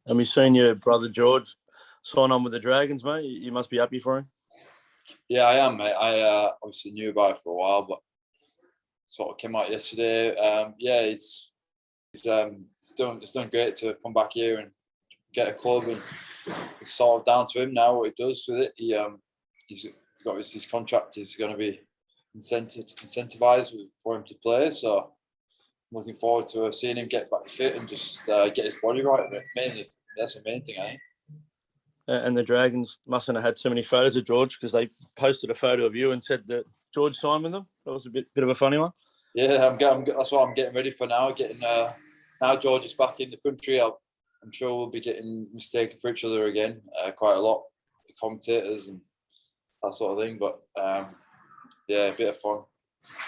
And we've seen your brother George sign on with the Dragons, mate. You must be happy for him. Yeah, I am, mate. I obviously knew about it for a while, but sort of came out yesterday. It's done great to come back here and get a club, and it's sort of down to him now what he does with it. He's got his contract is going to be incentivized for him to play, so I'm looking forward to seeing him get back fit and just get his body right. Mainly, that's the main thing, I think. And the Dragons mustn't have had too many photos of George, because they posted a photo of you and said that George signed with them. That was a bit of a funny one. Yeah, that's what I'm getting ready for now. Now George is back in the country. I'm sure we'll be getting mistaken for each other again quite a lot, the commentators and that sort of thing. But yeah, a bit of fun.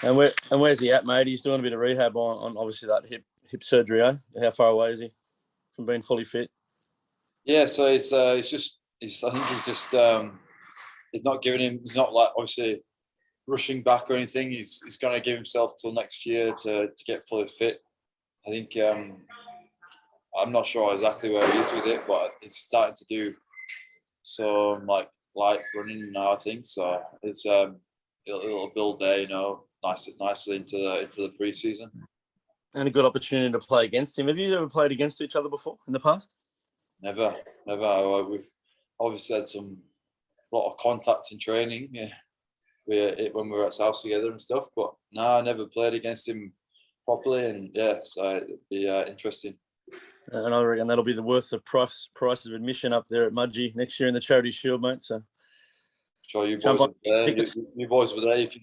And where's he at, mate? He's doing a bit of rehab on obviously that hip surgery. Eh? How far away is he from being fully fit? Yeah, so I think he's not giving him. He's not like obviously rushing back or anything. He's going to give himself till next year to get fully fit. I think I'm not sure exactly where he is with it, but he's starting to do some like light running now, I think. So it's it'll build there, nicely into the pre-season. And a good opportunity to play against him. Have you ever played against each other before in the past? Never. We've obviously had a lot of contact in training. Yeah. When we were at South together and stuff, but no, I never played against him properly, and yeah, so it'd be interesting. And I reckon that'll be worth the price of admission up there at Mudgee next year in the Charity Shield, mate. So, sure, you boys were there. You boys were there. You can,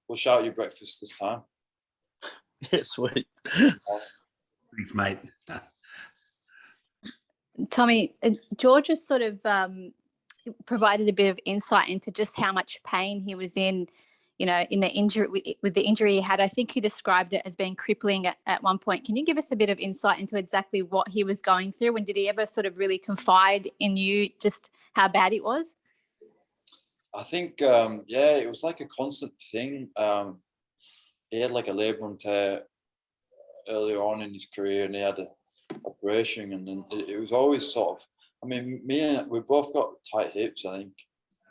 we'll shout you breakfast this time. Yeah, sweet. Thanks, mate. Tommy, George has sort of provided a bit of insight into just how much pain he was in the injury with the injury he had. I think he described it as being crippling at one point. Can you give us a bit of insight into exactly what he was going through? And did he ever sort of really confide in you just how bad it was? I think, it was like a constant thing. He had like a labrum tear earlier on in his career, and he had an operation, and then it was always sort of, I mean, we both got tight hips, I think,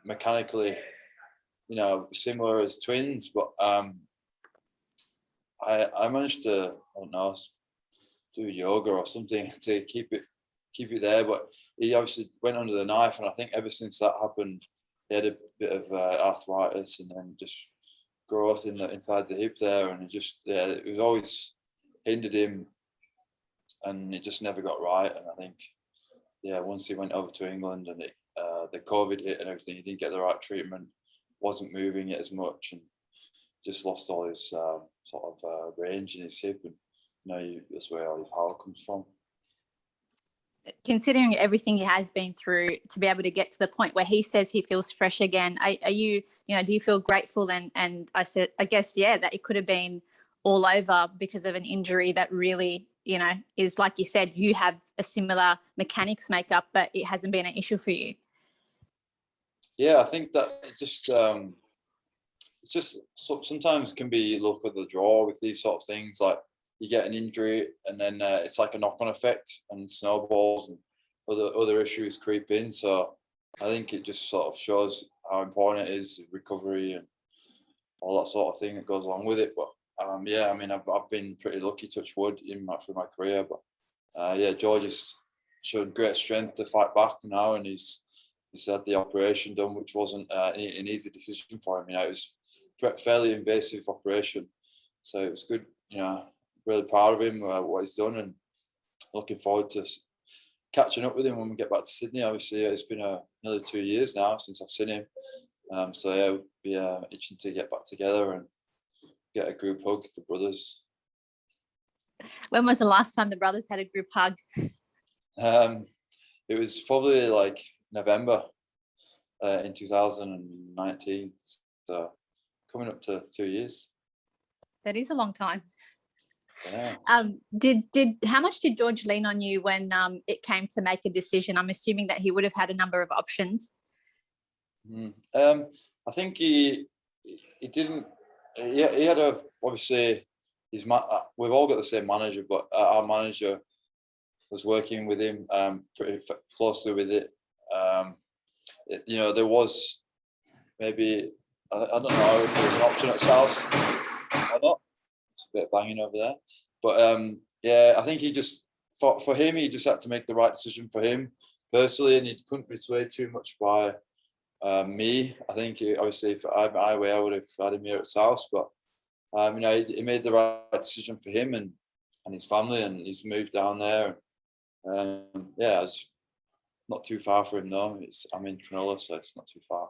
mechanically, similar as twins, but I managed to, I don't know, do yoga or something to keep it there, but he obviously went under the knife, and I think ever since that happened, he had a bit of arthritis and then just growth inside the hip there, and it was always hindered him, and it just never got right. And I think, once he went over to England and the COVID hit and everything, he didn't get the right treatment, wasn't moving it as much, and just lost all his range in his hip, and that's where all his power comes from. Considering everything he has been through, to be able to get to the point where he says he feels fresh again, are you, do you feel grateful? And I guess, that it could have been all over because of an injury that really, is, like you said, you have a similar mechanics makeup, but it hasn't been an issue for you. Yeah, I think that it's just sometimes can be luck of the draw with these sort of things. Like you get an injury, and then it's like a knock-on effect and snowballs, and other issues creep in. So I think it just sort of shows how important it is, recovery and all that sort of thing that goes along with it. But I mean, I've been pretty lucky, touch wood, through my career. But George has showed great strength to fight back now, and he's had the operation done, which wasn't an easy decision for him. It was a fairly invasive operation, so it was good. Really proud of him, what he's done, and looking forward to catching up with him when we get back to Sydney. Obviously, it's been nearly 2 years now since I've seen him. We'll be itching to get back together and get a group hug, the brothers. When was the last time the brothers had a group hug? It was probably like November in 2019. So coming up to 2 years. That is a long time. Yeah. How much did George lean on you when it came to make a decision? I'm assuming that he would have had a number of options. I think he didn't. He had obviously we've all got the same manager, but our manager was working with him pretty closely with it. You know, there was maybe, I don't know if there was an option at South or not. It's a bit banging over there. But yeah, I think he just, for him, he just had to make the right decision for him personally, and he couldn't be swayed too much by me. I think obviously if I had my way, I would have had him here at South, but you know, he made the right decision for him and his family, and he's moved down there. Yeah, it's not too far for him now. I'm in Cronulla, so it's not too far.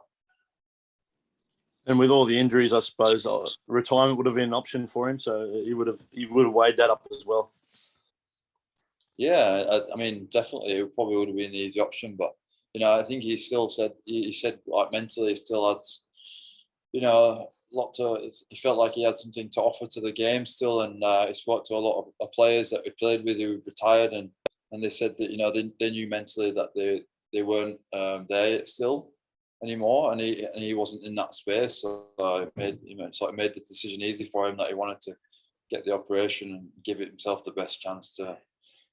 And with all the injuries, I suppose retirement would have been an option for him. So he would have weighed that up as well. Yeah, I mean, definitely, it probably would have been the easy option. But you know, I think he still said like mentally, he still has, you know, a lot to. He felt like he had something to offer to the game still, and he spoke to a lot of players that we played with who retired, and they said that, you know, they knew mentally that they weren't there still anymore, and he wasn't in that space. So it made the decision easy for him that he wanted to get the operation and give himself the best chance to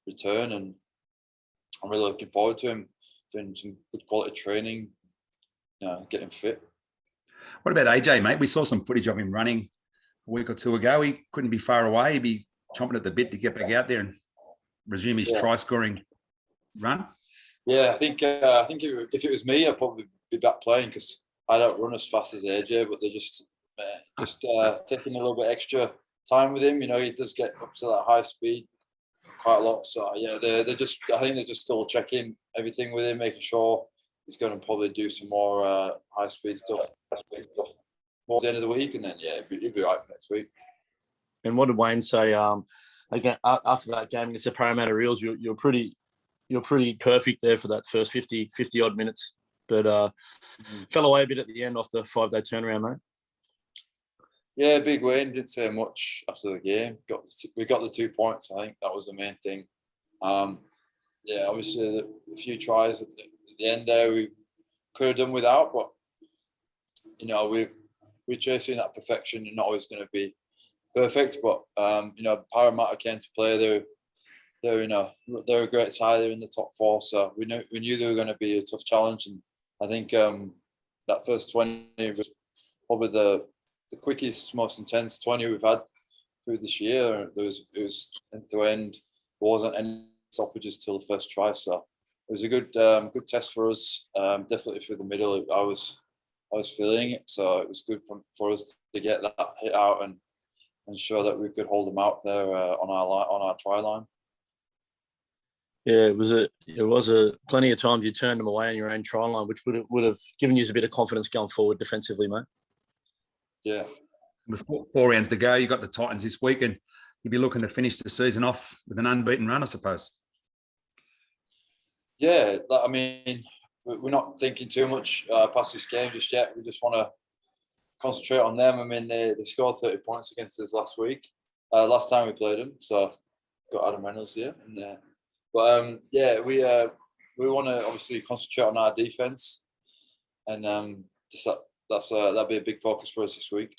return. And I'm really looking forward to him doing some good quality training, you know, getting fit. What about AJ, mate? We saw some footage of him running a week or two ago. He couldn't be far away. He'd be chomping at the bit to get back out there and resume his try-scoring run. Yeah, I think if it was me, I'd probably be back playing, because I don't run as fast as AJ, but they're just taking a little bit extra time with him. You know, he does get up to that high speed quite a lot. So yeah, I think they're just still checking everything with him, making sure he's going to probably do some more high speed stuff towards the end of the week, and then yeah, he'll be right for next week. And what did Wayne say? Again, after that game against the Parramatta Eels, you're pretty perfect there for that first 50 odd minutes, but fell away a bit at the end off the 5-day turnaround, mate. Yeah, Big Wayne didn't say much after the game. We got the 2 points. I think that was the main thing. Yeah, obviously a few tries at the end there we could have done without, but you know, we're chasing that perfection. You're not always going to be perfect, but you know, Parramatta came to play. They're a great side. They're in the top 4, so we knew they were going to be a tough challenge. And I think that first 20 was probably the quickest, most intense 20 we've had through this year. It was end to end. There wasn't any stoppages till the first try, so it was a good test for us. Definitely through the middle, I was feeling it, so it was good for us to get that hit out and ensure that we could hold them out there on our try line. Yeah, it was plenty of times you turned them away on your own try line, which would have given you a bit of confidence going forward defensively, mate. Yeah. With 4 rounds to go, you got the Titans this week, and you'd be looking to finish the season off with an unbeaten run, I suppose. Yeah, I mean, we're not thinking too much past this game just yet. We just want to concentrate on them. I mean, they scored 30 points against us last time we played them. So got Adam Reynolds here and there. But yeah, we want to obviously concentrate on our defense, and that'll be a big focus for us this week.